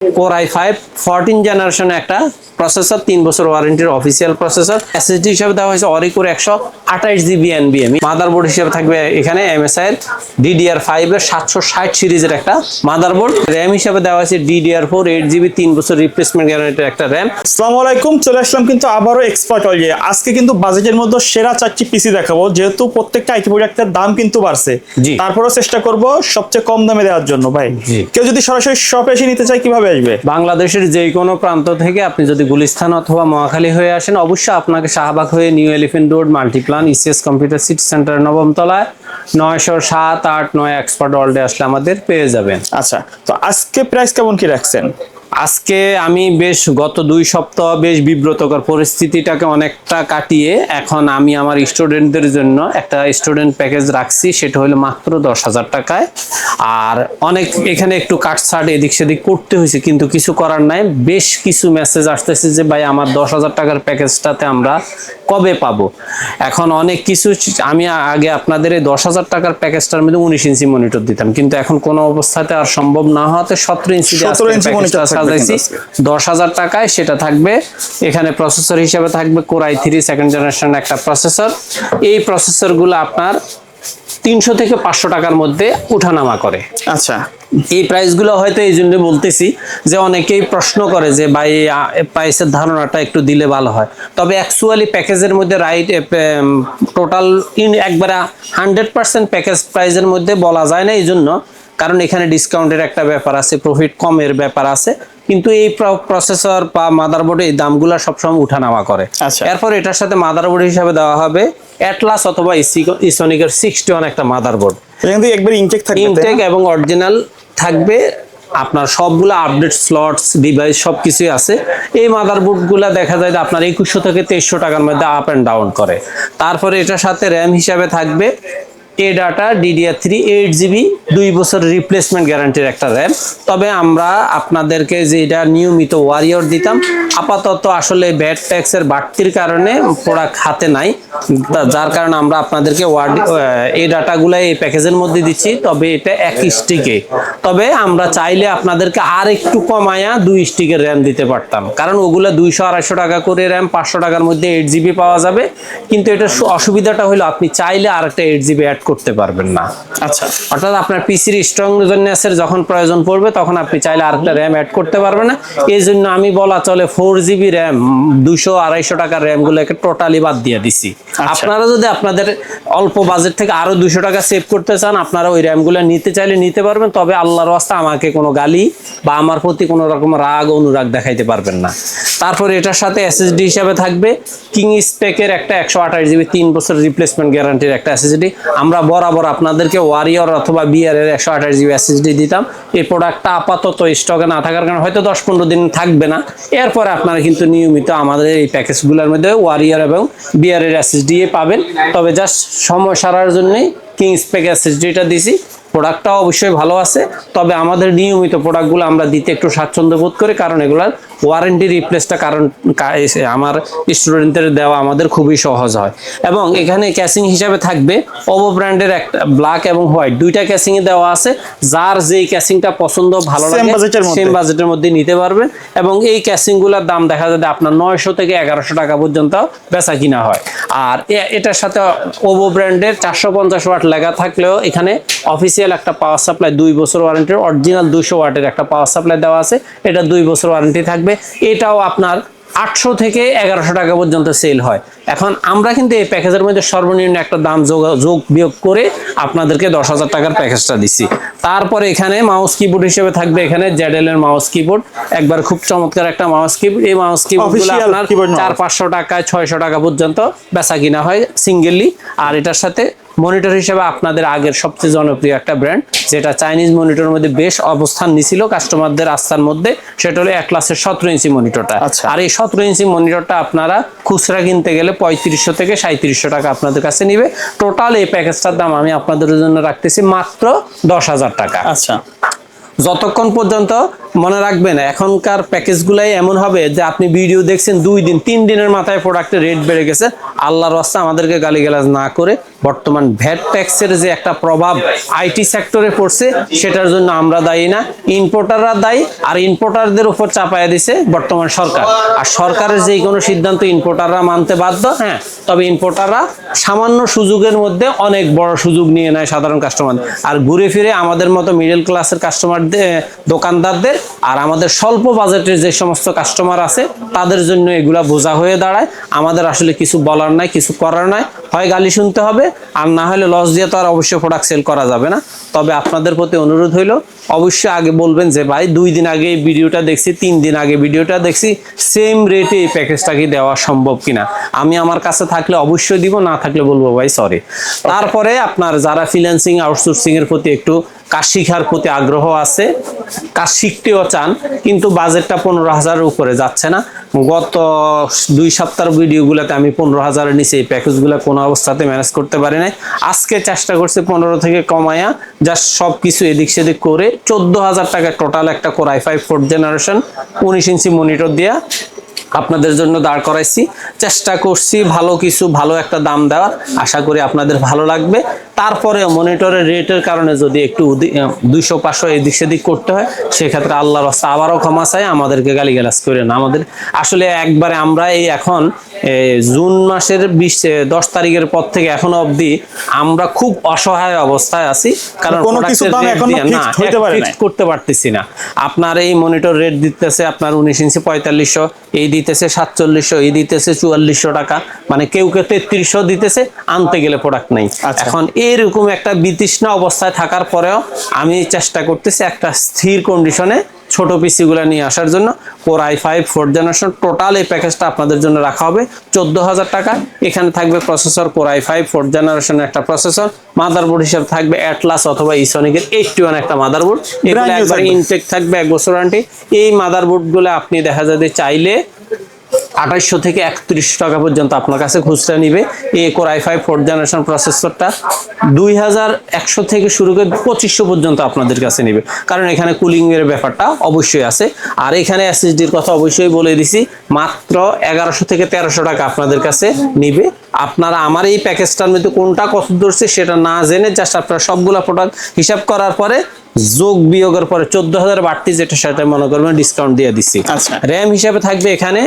Core i5 14 generation একটা processor, 3 বছর ওয়ারেন্টির official processor. SSD হিসেবে দেওয়া হয়েছে Ori Core 128GB NVMe। Motherboard হিসেবে থাকবে এখানে MSI এর DDR5 এর 760 সিরিজের একটা মাদারবোর্ড। র‍্যাম হিসেবে দেওয়া হয়েছে DDR4 8GB 3 বছর রিপ্লেসমেন্ট গ্যারান্টির একটা র‍্যাম। আসসালামু আলাইকুম, চলে আসলাম কিন্তু আবারও এক্সপার্ট অয়েল। আজকে কিন্তু বাজেটের মধ্যে সেরা 4টি পিসি দেখাবো, যেহেতু প্রত্যেকটা আইটি প্রোডাক্টের দাম কিন্তু বাড়ছে, তারপরেও চেষ্টা করব সবচেয়ে কম দামে দেওয়ার জন্য। ভাই, কেউ যদি সরাসরি শপে এসে নিতে চায় কিভাবে আসবে? বাংলাদেশের যে কোনো প্রান্ত থেকে আপনি যদি গুলিস্তান অথবা মহাখালী হয়ে আসেন, অবশ্যই আপনাকে শাহবাগ হয়ে New Elephant Road Multiplan ECS computer city centre 9ম তলায় 907-8-9 এক্সপার্ট ওয়ার্ল্ডে আসলে আমাদের পেয়ে যাবেন। আচ্ছা, তো আজকে প্রাইস কেমন কি রাখছেন? আজকে আমি গত 2 সপ্তাহ বেশ বিব্রতকর পরিস্থিতিটাকে অনেকটা কাটিয়ে এখন আমি আমার স্টুডেন্টদের জন্য একটা স্টুডেন্ট প্যাকেজ রাখছি, সেটা হলো মাত্র 10,000 টাকায়। আর অনেক এখানে একটু কাটছাট এদিক সেদিক করতে হয়েছে, কিন্তু কিছু করার নাই। বেশ কিছু মেসেজ আসতেছে যে ভাই আমার 10,000 টাকার প্যাকেজটাতে আমরা কবে পাবো। এখন অনেক কিছু আমি আগে আপনাদের এই 10,000 টাকার প্যাকেজটার মধ্যে 19 ইঞ্চি মনিটর দিতাম, কিন্তু এখন কোনো অবস্থাতে আর সম্ভব না হওয়াতে 17 ইঞ্চি 10,000 টাকায় সেটা থাকবে। এখানে প্রসেসর হিসেবে থাকবে Core i3 সেকেন্ড জেনারেশন একটা প্রসেসর। এই প্রসেসরগুলো আপনার 300 থেকে 500 টাকার মধ্যে উঠানামা করে। আচ্ছা, এই প্রাইসগুলো হয়তো এই জন্য বলতেছি যে অনেকেই প্রশ্ন করে যে ভাই প্রাইসের ধারণাটা একটু দিলে ভালো হয়। তবে অ্যাকচুয়ালি প্যাকেজের মধ্যে টোটাল একবারে 100% প্যাকেজ প্রাইসের মধ্যে বলা যায় না, এই জন্য কারণ এখানে ডিসকাউন্টের একটা ব্যাপার আছে, প্রফিট কমের ব্যাপার আছে, কিন্তু এই প্রসেসর বা মাদারবোর্ডে এই দামগুলো সবসময় উঠানামা করে। এরপর এটার সাথে মাদারবোর্ড হিসাবে দেওয়া হবে অ্যাটলাস অথবা ইসোনিকের 61 একটা মাদারবোর্ড। একবার ইনটেক এবং অরিজিনাল থাকবে। আপনার সবগুলো আপডেট স্লটস ডিভাইস সবকিছুই আছে। এই মাদারবোর্ডগুলো দেখা যায় যে আপনার 2100 থেকে 2300 টাকার মধ্যে আপ অ্যান্ড ডাউন করে। তারপরে এটার সাথে র্যাম হিসাবে থাকবে ADATA DDR3 8GB 2 বছর রিপ্লেসমেন্ট গ্যারান্টির একটা র্যাম। তবে আমরা আপনাদেরকে যেটা নিয়মিত ওয়ারিয়র দিতাম, আপাতত আসলে ব্যাড ট্যাক্সের বাড়তির কারণে প্রোডাক্ট হাতে নাই, যার কারণে আমরা আপনাদেরকে এই ডাটাগুলো এই প্যাকেজের মধ্যে দিচ্ছি। তবে এটা 1 স্টিকে, তবে আমরা চাইলে আপনাদেরকে আর একটু কমায়া 2 স্টিকের র্যাম দিতে পারতাম, কারণ ওগুলো 200-250 টাকা করে র্যাম, 500 টাকার মধ্যে 8GB পাওয়া যাবে। কিন্তু এটা অসুবিধাটা হলো আপনি চাইলে আর একটা 8GB অ্যাড করতে পারবেন না। আচ্ছা, অর্থাৎ আপনার পিসির স্ট্রংনেসের যখন প্রয়োজন পড়বে তখন আপনি চাইলে আরেকটা র্যাম অ্যাড করতে পারবেন না। এই জন্য আমি বলা চলে 4GB র্যাম 200-250 টাকার র্যাম গুলোকে টোটালি বাদ দিয়ে দিছি। আপনারা যদি আপনাদের অল্প বাজেট থেকে আরো 200 টাকা সেভ করতে চান, আপনারা ওই র্যাম গুলো নিতে চাইলে নিতে পারবেন। তবে আল্লাহর ওয়াস্তে আমাকে কোনো গালি বা আমার প্রতি কোনো রকম রাগ অনুরাগ দেখাইতে পারবেন না। তারপরে এটার সাথে এসএসডি হিসাবে থাকবে কিং স্পেকের একটা 128GB 3 বছর রিপ্লেসমেন্ট গ্যারান্টির একটা এসএসডি। আমরা বরাবর আপনাদেরকে ওয়ারিয়র অথবা বিআর এর 128GB এসএসডি দিতাম। এই প্রোডাক্টটা আপাতত স্টকে না থাকার কারণে হয়তো 10-15 দিন থাকবে না। এরপরে আপনারা কিন্তু নিয়মিত আমাদের এই প্যাকেজগুলোর মধ্যে ওয়ারিয়র এবং বিআর এর এসএসডি পাবেন। তবে জাস্ট সময় সারার জন্যই কিং স্পেক এসএসডিটা দিছি। প্রোডাক্টটাও অবশ্যই ভালো আছে, তবে আমাদের নিয়মিত প্রোডাক্টগুলো আমরা দিতে একটু স্বাচ্ছন্দ্য বোধ করি, কারণ এগুলার ওয়ারেন্টি রিপ্লেসটা কারণ আমার স্টুডেন্টদের দেওয়া আমাদের খুবই সহজ হয়। এবং এখানে ক্যাসিং হিসাবে থাকবে ওভো ব্র্যান্ডের একটা ব্ল্যাক এবং হোয়াইট, দুইটা ক্যাসিং এ দেওয়া আছে। যার যেই ক্যাসিংটা পছন্দ ভালো লাগে সেম বাজেটের মধ্যে নিতে পারবেন। এবং এই ক্যাসিংগুলোর দাম দেখা যায় আপনার 900 থেকে 1100 টাকা পর্যন্ত বেচা কিনা হয়। আর এটার সাথে ওভো ব্র্যান্ডের 450 ওয়াট লেখা থাকলেও এখানে অফিসিয়াল একটা পাওয়ার সাপ্লাই 2 বছর ওয়ারেন্টির অরিজিনাল 200 ওয়াটের একটা পাওয়ার সাপ্লাই দেওয়া আছে। এটা 2 বছর ওয়ারেন্টি থাকবে। এটাও আপনার 800 থেকে 1100 টাকা পর্যন্ত সেল হয়। এখন আমরা কিন্তু এই প্যাকেজের মধ্যে সর্বনিম্ন একটা দাম যোগ বিয়োগ করে আপনাদেরকে 10,000 টাকার প্যাকেজটা দিচ্ছি। তারপরে এখানে মাউস কিবোর্ড হিসেবে থাকবে এখানে ZL এর মাউস কিবোর্ড, একবার খুব চমৎকার একটা মাউস কিবোর্ড। এই মাউস কিবোর্ডগুলো আপনার 400-500 টাকায় 600 টাকা পর্যন্ত বেচা কিনা হয় সিঙ্গেলি। আর এটার সাথে মনিটর হিসেবে আপনাদের আগের সবচেয়ে জনপ্রিয় একটা ব্র্যান্ড, যেটা চাইনিজ মনিটরের মধ্যে বেশ অবস্থান নিছিল কাস্টমারদের আস্থার মধ্যে, সেটা হলো অ্যাটলাসের 17 ইঞ্চি মনিটরটা। আর এই 17 ইঞ্চি মনিটরটা আপনারা খুচরা কিনতে গেলে 3500 থেকে 3700 টাকা আপনাদের কাছে নিবে। টোটাল এই প্যাকেজটার দাম আমি আপনাদের জন্য রাখতেছি মাত্র 10,000 টাকা। আচ্ছা, যতক্ষণ পর্যন্ত মনে রাখবেন এখনকার প্যাকেজগুলাই এমন হবে যে আপনি ভিডিও দেখছেন 2 দিন 3 দিনের মাথায় প্রোডাক্টের রেট বেড়ে গেছে। আল্লাহর রাস্তা আমাদেরকে গালিগালাজ না করে বর্তমান ভ্যাট ট্যাক্সের যে একটা প্রভাব আইটি সেক্টরে পড়ছে সেটার জন্য আমরা দায়ী না, ইম্পোর্টাররা দায়ী। আর ইম্পোর্টারদের উপর চাপায়া দিছে বর্তমান সরকার। আর সরকারের যে কোনো সিদ্ধান্ত ইম্পোর্টাররা মানতে বাধ্য। হ্যাঁ, তবে ইম্পোর্টাররা সামান্য সুযোগের মধ্যে অনেক বড় সুযোগ নিয়ে নেয় সাধারণ কাস্টমার। আর ঘুরে ফিরে আমাদের মতো মিডল ক্লাসের কাস্টমারদের, দোকানদারদের আর আমাদের স্বল্প বাজেটের যে সমস্ত কাস্টমার আছে তাদের জন্য এগুলা বোঝা হয়ে দাঁড়ায়। আমাদের আসলে কিছু বলার নাই, কিছু করার নাই, হয় গালি শুনতে হবে আর না হলে লস দিয়ে তো আর অবশ্যই প্রোডাক্ট সেল করা যাবে না। তবে আপনাদের প্রতি অনুরোধ হইল অবশ্যই আগে বলবেন যে ভাই 2 দিন আগে এই ভিডিওটা দেখছি, 3 দিন আগে ভিডিওটা দেখছি, সেম রেটে এই প্যাকেজটা কি দেওয়া সম্ভব কিনা। আমি আমার কাছে থাকলে অবশ্যই দিব, না থাকলে বলবো ভাই সরি। তারপরে আপনার যারা ফ্রিল্যান্সিং আউটসোর্সিং এর প্রতি একটু কাজ শিখার প্রতি আগ্রহ আছে, কাজ শিখতেও চান কিন্তু বাজেটটা 15,000-এর উপরে যাচ্ছে না, গত 2 সপ্তাহের ভিডিওগুলোতে আমি 15,000-এর নিচে এই প্যাকেজগুলো কোনো অবস্থাতে ম্যানেজ করতে পারি নাই। আজকে চেষ্টা করছি 15 থেকে কমায়া জাস্ট সব কিছু এদিক সেদিক করে 14,000 টাকা টোটাল একটা Core i5 4th generation 19 inch monitor দিয়া আপনাদের জন্য দাঁড় করাইছি। চেষ্টা করছি ভালো কিছু, ভালো একটা দাম দেওয়ার, আশা করি আপনাদের ভালো লাগবে। তারপরে মনিটরের রেটের কারণে যদি একটু 200-500 এদিক সেদিক করতে হয় সেক্ষেত্রে আল্লাহর রাস্তা আবারও ক্ষমা চাই, আমাদেরকে গালিগালাজ করে না। আমাদের আসলে একবারে আমরা এই এখন জুন মাসের 10 তারিখের পর থেকে এখনো অবধি আমরা খুব অসহায় অবস্থায় আছি, কারণ করতে পারতেছি না। আপনার এই মনিটর রেট দিতেছে আপনার 19 ইঞ্চি 4500, এই দিতেছে 4700, এই দিতেছে 4400 টাকা, মানে কেউ কেউ 3300 দিতেছে, আনতে গেলে প্রোডাক্ট নেই। এখন এরকম একটা বিতৃষ্ণা অবস্থায় থাকার পরেও আমি চেষ্টা করতেছি একটা স্থির কন্ডিশনে ছোট পিসি গুলা নিয়ে আসার জন্য। Core i5 4th generation total এই প্যাকেজটা আপনাদের জন্য রাখা হবে 14,000 টাকা। এখানে থাকবে প্রসেসর Core i5 4th জেনারেশনের একটা প্রসেসর, মাদারবোর্ড হিসেবে থাকবে অ্যাটলাস অথবা ইসনিকের 81 একটা মাদারবোর্ড, এগুলো একবার ইনটেক থাকবে 1 বছর ওয়ারেন্টি। এই মাদারবোর্ড গুলো আপনি দেখা যায় চাইলে 2800 থেকে 3100 টাকা পর্যন্ত আপনার কাছে খুচরা নিবে। এই Core i5 4th জেনারেশন প্রসেসরটা 2100 থেকে শুরু করে 2500 পর্যন্ত আপনাদের কাছে নিবে, কারণ এখানে কুলিং এর ব্যাপারটা অবশ্যই আছে। আর এখানে এসএসডির কথা অবশ্যই বলে দিছি, মাত্র 1100 থেকে 1300 টাকা আপনাদের কাছে নিবে। আপনারা আমার এই প্যাকেজটার মধ্যে কোনটা কত ধরছে সেটা না জেনে জাস্ট আপনারা সবগুলা প্রোডাক্ট হিসাব করার পরে যোগ বিয়োগের পরে 14,000 বাড়তি যেটা সেটা মনে করবেন ডিসকাউন্ট দিয়ে দিচ্ছি। র্যাম হিসাবে থাকবে এখানে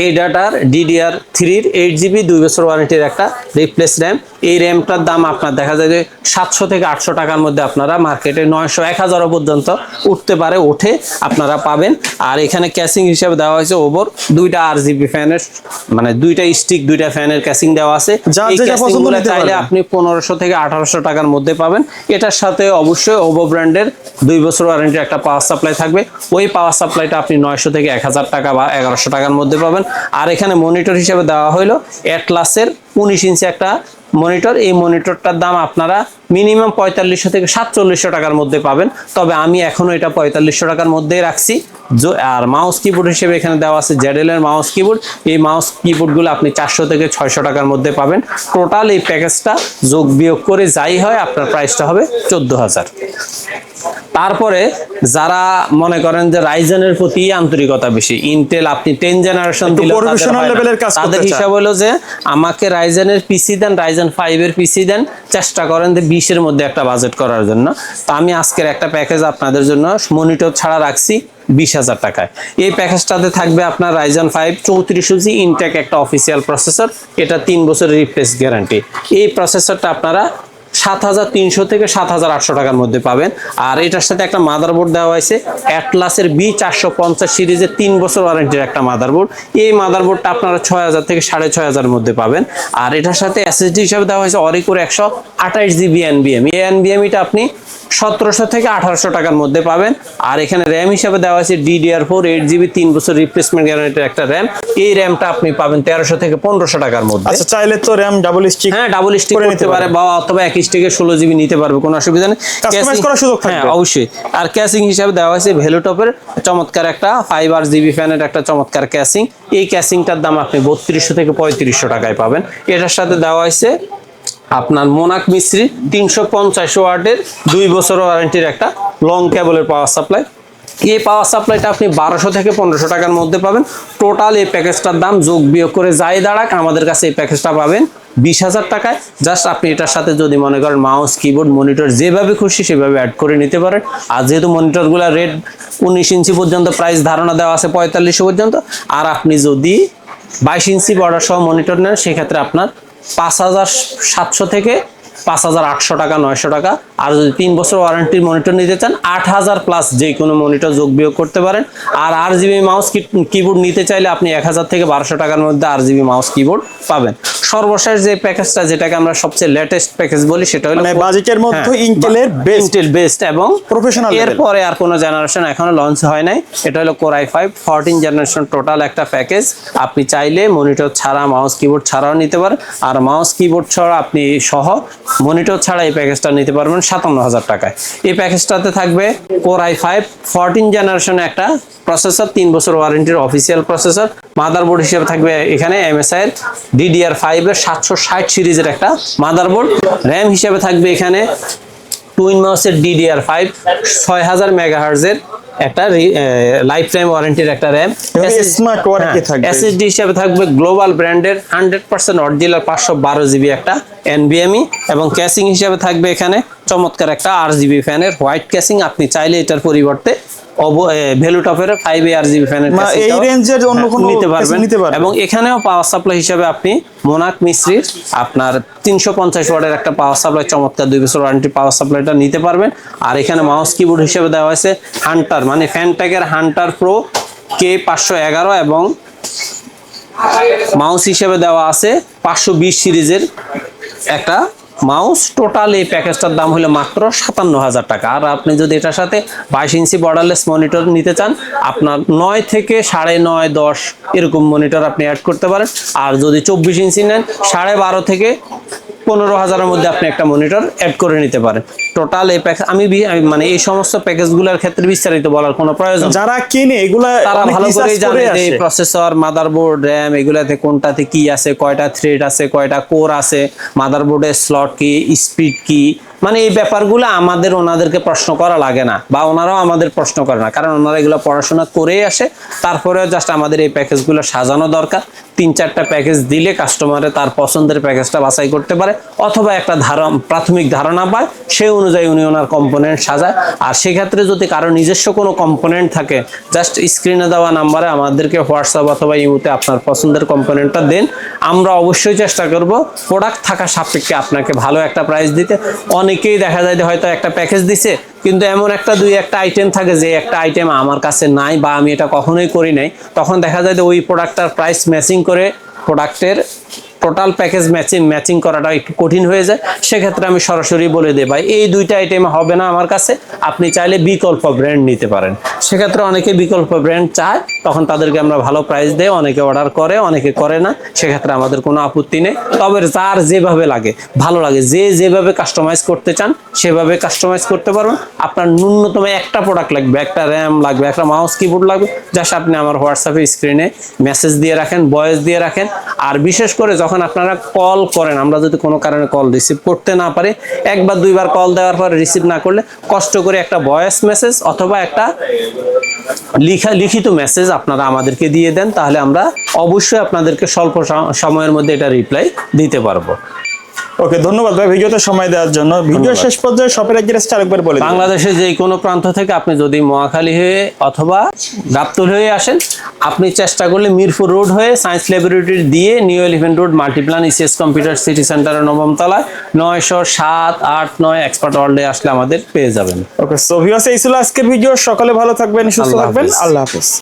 এই ডাটার DDR3 8GB 2 বছর ওয়ারেন্টির একটা রিপ্লেস র্যাম। এই র্যামটার দাম আপনার দেখা যায় যে 700 থেকে 800 টাকার মধ্যে আপনারা মার্কেটে 900-1000 পর্যন্ত উঠতে পারে, ওঠে আপনারা পাবেন। আর এখানে ক্যাসিং হিসেবে দেওয়া হয়েছে ওভার 2টা RGB ফ্যানের, মানে 2টা স্টিক 2টা ফ্যানের ক্যাসিং দেওয়া আছে। এই ক্যাসিংগুলো চাইলে আপনি 1500 থেকে 1800 টাকার মধ্যে পাবেন। এটার সাথে অবশ্যই ওভো ব্র্যান্ডের 2 বছর ওয়ারেন্টির একটা পাওয়ার সাপ্লাই থাকবে। ওই পাওয়ার সাপ্লাইটা আপনি 900 থেকে 1000 টাকা বা 1100 টাকার মধ্যে পাবেন। আর এখানে মনিটর হিসেবে দেওয়া হলো অ্যাটলাসের 19 ইঞ্চি একটা মনিটর। এই মনিটরটার দাম আপনারা মিনিমাম 4500 থেকে 4700 টাকার মধ্যে পাবেন, তবে আমি এখনো এটা 4500 টাকার মধ্যেই রাখছি। আর মাউস কিবোর্ড হিসেবে এখানে দেওয়া আছে ZL এর মাউস কিবোর্ড। এই মাউস কিবোর্ডগুলো আপনি 400 থেকে 600 টাকার মধ্যে পাবেন। টোটাল এই প্যাকেজটা যোগ বিয়োগ করে যাই হয় আপনার প্রাইসটা হবে 14,000। তারপরে যারা মনে করেন যে রাইজেনের প্রতি আন্তরিকতা বেশি, ইন্টেল আপনি 10 জেনারেশন দিলে তাদের হিসাব হলো যে আমাকে রাইজেনের পিসি দেন, রাইজেন 5 এর পিসি দেন, চেষ্টা করেন যে 20 এর মধ্যে একটা বাজেট করার জন্য। তো আমি আজকের একটা প্যাকেজ আপনাদের জন্য মনিটর ছাড়া রাখছি 20,000 টাকায়। এই প্যাকেজটাতে থাকবে আপনার রাইজেন 5 34GB ইনটেক একটা অফিসিয়াল প্রসেসর, এটা 3 বছরের রিপ্লেস গ্যারান্টি। এই প্রসেসরটা আপনারা 7300 থেকে 7800 টাকার মধ্যে পাবেন। আর এটার সাথে একটা মাদারবোর্ড দেওয়া হয়েছে অ্যাটলাসের B450 সিরিজের 3 বছর ওয়ারেন্টির একটা মাদারবোর্ড। এই মাদারবোর্ডটা আপনারা 6000 থেকে 6500 এর মধ্যে পাবেন। আর এটার সাথে এসএসডি হিসাবে দেওয়া হয়েছে অরিকোর 128GB NVMe। এই NVMeটা আপনি 1700 থেকে 1800 টাকার মধ্যে পাবেন। আর এখানে র্যাম হিসাবে দেওয়া আছে DDR4 8GB 3 বছর রিপ্লেসমেন্ট গ্যারান্টির একটা র্যাম। এই র্যামটা আপনি পাবেন 1300 থেকে 1500 টাকার মধ্যে। আচ্ছা, চাইলে তো র্যাম ডাবল স্টিক, হ্যাঁ ডাবল স্টিক করতে পারে বা অথবা এক স্টিকে 16GB নিতে পারবে, কোনো অসুবিধা নেই, কাস্টমাইজ করার সুযোগ থাকবে। হ্যাঁ অবশ্যই। আর ক্যাসিং হিসাবে দেওয়া হয়েছে ভেলোটপের চমৎকার একটা 5RGB ফ্যানের একটা চমৎকার ক্যাসিং। এই ক্যাসিংটার দাম আপনি 3200 থেকে 3500 টাকায় পাবেন। এটার সাথে দেওয়া হয়েছে আপনার মোনাক মিস্ত্রি 350 ওয়াটের 2 বছর ওয়ারেন্টির একটা লং কেবলের পাওয়ার সাপ্লাই। এই পাওয়ার সাপ্লাইটা আপনি 1200 থেকে 1500 টাকার মধ্যে পাবেন। টোটাল এই প্যাকেজটার দাম যোগ বিয়োগ করে যাই দাঁড়াক, আমাদের কাছে এই প্যাকেজটা পাবেন 20,000 টাকায়। জাস্ট আপনি এটার সাথে যদি মনে করেন মাউস, কিবোর্ড, মনিটর যেভাবে খুশি সেভাবে অ্যাড করে নিতে পারেন। আর যেহেতু মনিটরগুলো রেট 19 ইঞ্চি পর্যন্ত প্রাইস ধারণা দেওয়া আছে 4500 পর্যন্ত, আর আপনি যদি 22 ইঞ্চি বর্ডার সহ মনিটর নেন সেক্ষেত্রে আপনার 5700 থেকে 5800 টাকা, 900 টাকা। আর যদি 3 বছর ওয়ারেন্টির মনিটর নিতে চান 8000 প্লাস যে কোনো মনিটর যোগ বিয়োগ করতে পারেন। আর RGB মাউস কিবোর্ড নিতে চাইলে আপনি 1000 থেকে 1200 টাকার মধ্যে RGB মাউস কিবোর্ড পাবেন। সর্বশেষ যে প্যাকেজটা, যেটাকে আমরা সবচেয়ে লেটেস্ট প্যাকেজ বলি, সেটা হলো বাজেটের মধ্যে ইন্টেলের ইন্টেল বেস্ট এবং প্রফেশনাল। এরপরে আর কোনো জেনারেশন এখনো লঞ্চ হয় নাই। এটা হলো Core i5 14 জেনারেশন টোটাল একটা প্যাকেজ। আপনি চাইলে মনিটর ছাড়া, মাউস কিবোর্ড ছাড়াও নিতে পারেন। আর মাউস কিবোর্ড ছাড়া আপনি সহ মনিটর ছাড়া এই প্যাকেজটা নিতে পারবেন 57,000 টাকায়। এই প্যাকেজটাতে থাকবে Core i5 14 জেনারেশনে একটা প্রসেসর, 3 বছর ওয়ারেন্টির অফিসিয়াল প্রসেসর। মাদারবোর্ড হিসেবে থাকবে এখানে MSI এর DDR5 এর 760 সিরিজের একটা মাদারবোর্ড। র্যাম হিসেবে থাকবে এখানে টুইন মাউসের DDR5 6000 মেগাহার্জের একটা লাইফ টাইম ওয়ারেন্টির একটা র্যাম। স্মার্ট ওয়ারেন্টি থাকবে। SSD হিসেবে থাকবে গ্লোবাল ব্র্যান্ডের 100% অরিজিনাল 512 জিবি একটা NVMe। এবং ক্যাসিং হিসেবে থাকবে এখানে চমৎকার একটা RGB ফ্যানের হোয়াইট ক্যাসিং। আপনি চাইলে এটার পরিবর্তে ভ্যালু টপের 5 RGB ফ্যানের এই রেঞ্জের অন্য কোনো নিতে পারবেন। এবং এখানেও পাওয়ার সাপ্লাই হিসেবে আপনি মোনাক মিস্ত্রির আপনার 350 ওয়াটের একটা পাওয়ার সাপ্লাই, চমৎকার 2 বছর ওয়ারেন্টি পাওয়ার সাপ্লাইটা নিতে পারবেন। আর এখানে মাউস কিবোর্ড হিসেবে দেওয়া হয়েছে হান্টার, মানে ফ্যানটেকের হান্টার প্রো K511 এবং মাউস হিসেবে দেওয়া আছে 520 সিরিজের একটা মাউস। টোটাল এই প্যাকেজটার দাম হলো মাত্র 57,000 টাকা। আর আপনি যদি এটার সাথে 22 ইঞ্চি বর্ডারলেস মনিটর নিতে চান, আপনার 9 থেকে 9.5, 10 এরকম মনিটর আপনি অ্যাড করতে পারেন। আর যদি 24 ইঞ্চি নেন 12.5 থেকে 15,000-এর মধ্যে আপনি একটা মনিটর অ্যাড করে নিতে পারেন। টোটাল এই প্যাকেজ আমি মানে এই সমস্ত প্যাকেজগুলোর ক্ষেত্রে বিস্তারিত বলার কোনো প্রয়োজন, যারা কিনে এগুলা তারা ভালো করেই জানে যে এই প্রসেসর, মাদারবোর্ড, র্যাম এগুলাতে কোনটাতে কি আছে, কয়টা থ্রেড আছে, কয়টা কোর আছে, মাদারবোর্ডের স্লট কি, স্পিড কি, মানে এই ব্যাপারগুলো আমাদের ওনাদেরকে প্রশ্ন করা লাগে না, বা ওনারাও আমাদের প্রশ্ন করে না, কারণ ওনারা এগুলো পড়াশোনা করেই আসে। তারপরেও জাস্ট আমাদের এই প্যাকেজগুলো সাজানো দরকার। 3-4টা প্যাকেজ দিলে কাস্টমারে তার পছন্দের প্যাকেজটা বাছাই করতে পারে, অথবা একটা প্রাথমিক ধারণা পায়, সেই অনুযায়ী উনি ওনার কম্পোনেন্ট সাজায়। আর সেক্ষেত্রে যদি কারো নিজস্ব কোনো কম্পোনেন্ট থাকে, জাস্ট স্ক্রিনে দেওয়া নাম্বারে আমাদেরকে হোয়াটসঅ্যাপ অথবা ইমোতে আপনার পছন্দের কম্পোনেন্টটা দেন। আমরা অবশ্যই চেষ্টা করব প্রোডাক্ট থাকা সাপেক্ষে আপনাকে ভালো একটা প্রাইস দিতে। অনেকেই দেখা যায় যে হয়তো একটা প্যাকেজ দিছে, কিন্তু এমন একটা 2-1টা আইটেম থাকে যে একটা আইটেম আমার কাছে নাই বা আমি এটা কখনোই করি নাই, তখন দেখা যায় যে ওই প্রোডাক্টটার প্রাইস ম্যাচিং করে প্রোডাক্টের টোটাল প্যাকেজ ম্যাচিং করাটা একটু কঠিন হয়ে যায়। সেক্ষেত্রে আমি সরাসরি বলে দিই, ভাই এই 2টা আইটেম হবে না আমার কাছে, আপনি চাইলে বিকল্প ব্র্যান্ড নিতে পারেন। সেক্ষেত্রে অনেকে বিকল্প ব্র্যান্ড চায়, তখন তাদেরকে আমরা ভালো প্রাইস দেই। অনেকে অর্ডার করে, অনেকে করে না, সেক্ষেত্রে আমাদের কোনো আপত্তি নেই। তবে যার যেভাবে লাগে, ভালো লাগে, যে যেভাবে কাস্টমাইজ করতে চান সেভাবে কাস্টমাইজ করতে পারবেন। আপনার ন্যূনতম একটা প্রোডাক্ট লাগবে, একটা র্যাম লাগবে, একটা মাউস কিবোর্ড লাগবে, জাস্ট আপনি আমার হোয়াটসঅ্যাপে স্ক্রিনে মেসেজ দিয়ে রাখেন, ভয়েস দিয়ে রাখেন। আর বিশেষ করে যখন আপনারা কল করেন, আমরা যদি কোনো কারণে কল রিসিভ করতে না পারি, 1 বা 2 বার কল দেওয়ার পর রিসিভ না করলে কষ্ট করে একটা ভয়েস মেসেজ অথবা একটা লিখিত মেসেজ আপনারা আমাদেরকে দিয়ে দেন, তাহলে আমরা অবশ্যই আপনাদেরকে স্বল্প সময়ের মধ্যে এটা রিপ্লাই দিতে পারবো। ওকে, ধন্যবাদ ভাই ভিডিওতে সময় দেওয়ার জন্য। ভিডিও শেষ পর্যায়ে শপের অ্যাড্রেসটা আরেকবার বলে দিন। বাংলাদেশের যে কোনো প্রান্ত থেকে আপনি যদি মহাখালী হয়ে অথবা গাবতলী হয়ে আসেন, আপনি চেষ্টা করলে মিরপুর রোড হয়ে সায়েন্স ল্যাবরেটরি দিয়ে new Elephant Road Multiplan ECS computer city সেন্টারের 9ম তলায় 907-8-9 এক্সপার্ট ওয়ার্ল্ডে আসলে আমাদের পেয়ে যাবেন। ওকে, সো ভিউয়ার্স, এই ছিল আজকের ভিডিও। সকালে ভালো থাকবেন, সুস্থ থাকবেন, আল্লাহ হাফেজ।